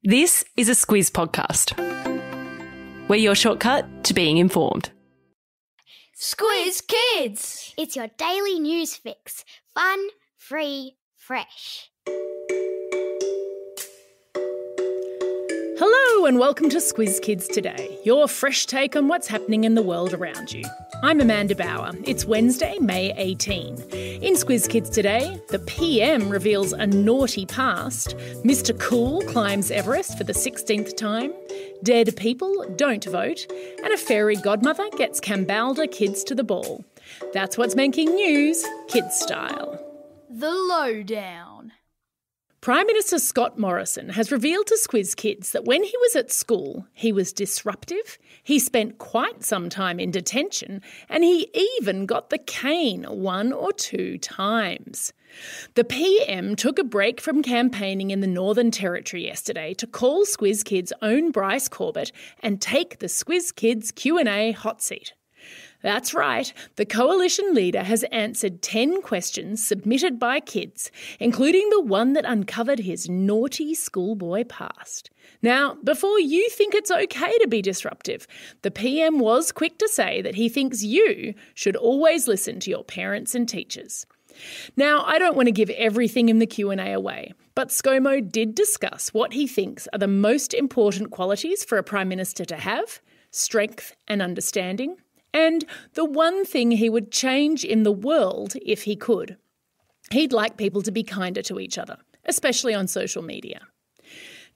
This is a Squiz podcast. We're your shortcut to being informed. Squiz Kids! It's your daily news fix. Fun, free, fresh. Hello and welcome to Squiz Kids Today, your fresh take on what's happening in the world around you. I'm Amanda Bauer. It's Wednesday, May 18. In Squiz Kids Today, the PM reveals a naughty past, Mr Cool climbs Everest for the 16th time, dead people don't vote, and a fairy godmother gets Kambalda kids to the ball. That's what's making news, kids style. The lowdown. Prime Minister Scott Morrison has revealed to Squiz Kids that when he was at school, he was disruptive, he spent quite some time in detention, and he even got the cane 1 or 2 times. The PM took a break from campaigning in the Northern Territory yesterday to call Squiz Kids' own Bryce Corbett and take the Squiz Kids Q&A hot seat. That's right, the coalition leader has answered 10 questions submitted by kids, including the one that uncovered his naughty schoolboy past. Now, before you think it's okay to be disruptive, the PM was quick to say that he thinks you should always listen to your parents and teachers. Now, I don't want to give everything in the Q&A away, but ScoMo did discuss what he thinks are the most important qualities for a Prime Minister to have: strength and understanding, and the one thing he would change in the world if he could. He'd like people to be kinder to each other, especially on social media.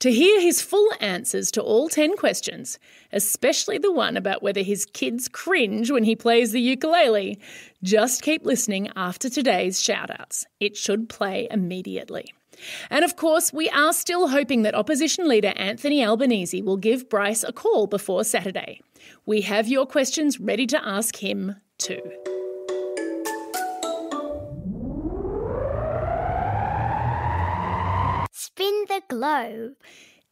To hear his full answers to all 10 questions, especially the one about whether his kids cringe when he plays the ukulele, just keep listening after today's shout-outs. It should play immediately. And of course, we are still hoping that opposition leader Anthony Albanese will give Bryce a call before Saturday. We have your questions ready to ask him too. Spin the globe.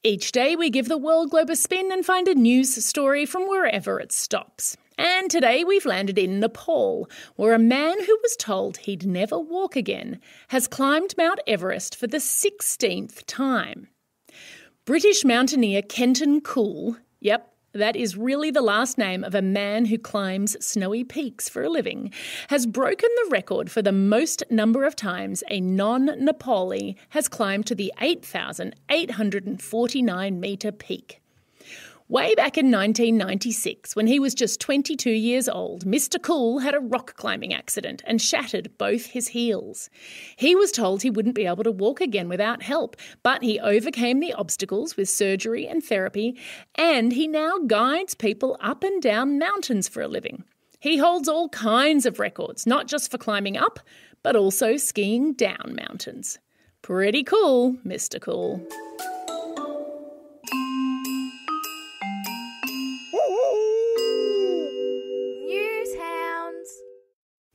Each day we give the world globe a spin and find a news story from wherever it stops. And today we've landed in Nepal, where a man who was told he'd never walk again has climbed Mount Everest for the 16th time. British mountaineer Kenton Cool, yep, that is really the last name of a man who climbs snowy peaks for a living, has broken the record for the most number of times a non-Nepali has climbed to the 8,849-metre peak. Way back in 1996, when he was just 22 years old, Mr Cool had a rock climbing accident and shattered both his heels. He was told he wouldn't be able to walk again without help, but he overcame the obstacles with surgery and therapy, and he now guides people up and down mountains for a living. He holds all kinds of records, not just for climbing up, but also skiing down mountains. Pretty cool, Mr Cool.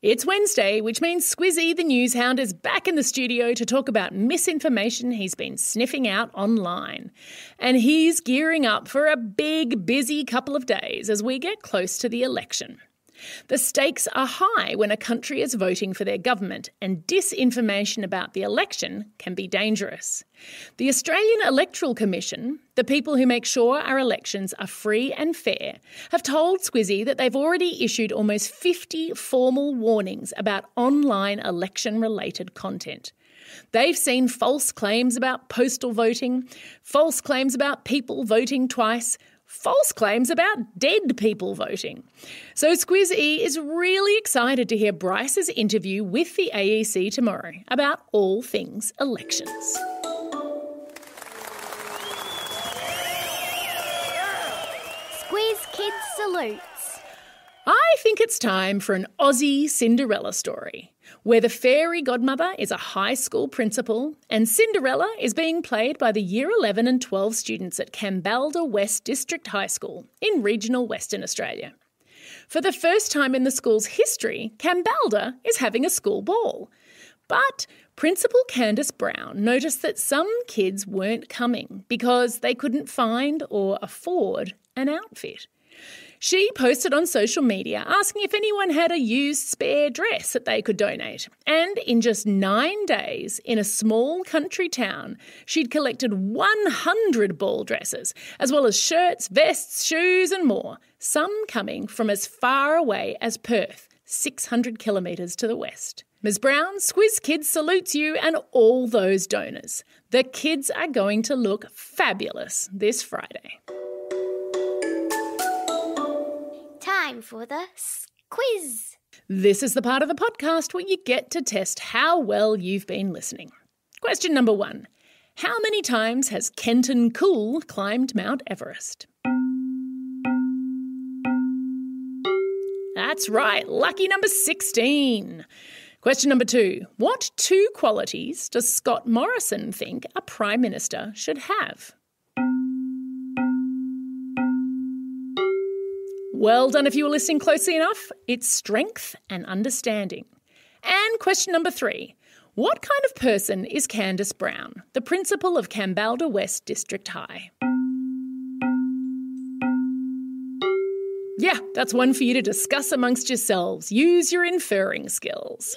It's Wednesday, which means Squizzy the news hound is back in the studio to talk about misinformation he's been sniffing out online. And he's gearing up for a big, busy couple of days as we get close to the election. The stakes are high when a country is voting for their government, and disinformation about the election can be dangerous. The Australian Electoral Commission, the people who make sure our elections are free and fair, have told Squizzy that they've already issued almost 50 formal warnings about online election-related content. They've seen false claims about postal voting, false claims about people voting twice, false claims about dead people voting. So Squiz E is really excited to hear Bryce's interview with the AEC tomorrow about all things elections. Squiz Kids salutes. I think it's time for an Aussie Cinderella story, where the fairy godmother is a high school principal and Cinderella is being played by the Year 11 and 12 students at Kambalda West District High School in regional Western Australia. For the first time in the school's history, Kambalda is having a school ball. But Principal Candice Brown noticed that some kids weren't coming because they couldn't find or afford an outfit. She posted on social media asking if anyone had a used spare dress that they could donate. And in just 9 days, in a small country town, she'd collected 100 ball dresses, as well as shirts, vests, shoes and more, some coming from as far away as Perth, 600 kilometres to the west. Ms Brown, Squiz Kids salutes you and all those donors. The kids are going to look fabulous this Friday. Time for the Squiz. This is the part of the podcast where you get to test how well you've been listening. Question number 1. How many times has Kenton Cool climbed Mount Everest? That's right, lucky number 16. Question number 2. What 2 qualities does Scott Morrison think a Prime Minister should have? Well done if you were listening closely enough. It's strength and understanding. And question number 3. What kind of person is Candice Brown, the principal of Kambalda West District High? Yeah, that's one for you to discuss amongst yourselves. Use your inferring skills.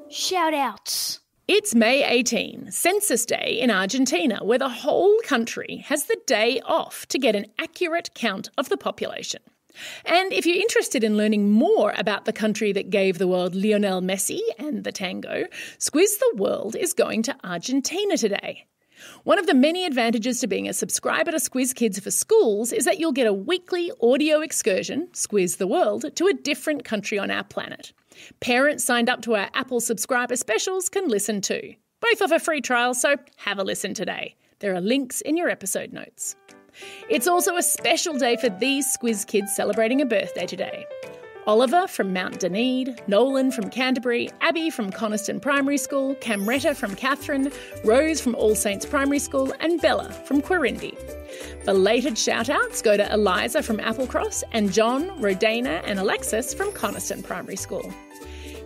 Shout-outs. It's May 18, Census Day in Argentina, where the whole country has the day off to get an accurate count of the population. And if you're interested in learning more about the country that gave the world Lionel Messi and the tango, Squiz the World is going to Argentina today. One of the many advantages to being a subscriber to Squiz Kids for schools is that you'll get a weekly audio excursion, Squiz the World, to a different country on our planet. Parents signed up to our Apple subscriber specials can listen too. Both offer free trials, so have a listen today. There are links in your episode notes. It's also a special day for these Squiz Kids celebrating a birthday today. Oliver from Mount Dunedin, Nolan from Canterbury, Abby from Coniston Primary School, Camretta from Catherine, Rose from All Saints Primary School and Bella from Quirindi. Belated shout-outs go to Eliza from Applecross and John, Rodana and Alexis from Coniston Primary School.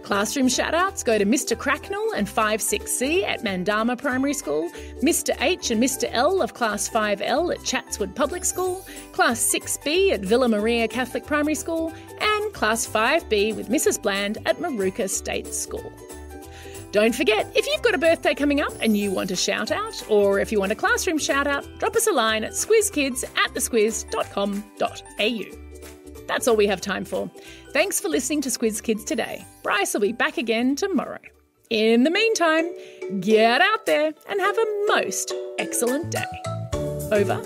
Classroom shout-outs go to Mr Cracknell and 5-6C at Mandama Primary School, Mr H and Mr L of Class 5L at Chatswood Public School, Class 6B at Villa Maria Catholic Primary School, and Class 5B with Mrs Bland at Maruka State School. Don't forget, if you've got a birthday coming up and you want a shout-out, or if you want a classroom shout-out, drop us a line at squizkids@thesquiz.com.au. That's all we have time for. Thanks for listening to Squiz Kids today. Bryce will be back again tomorrow. In the meantime, get out there and have a most excellent day. Over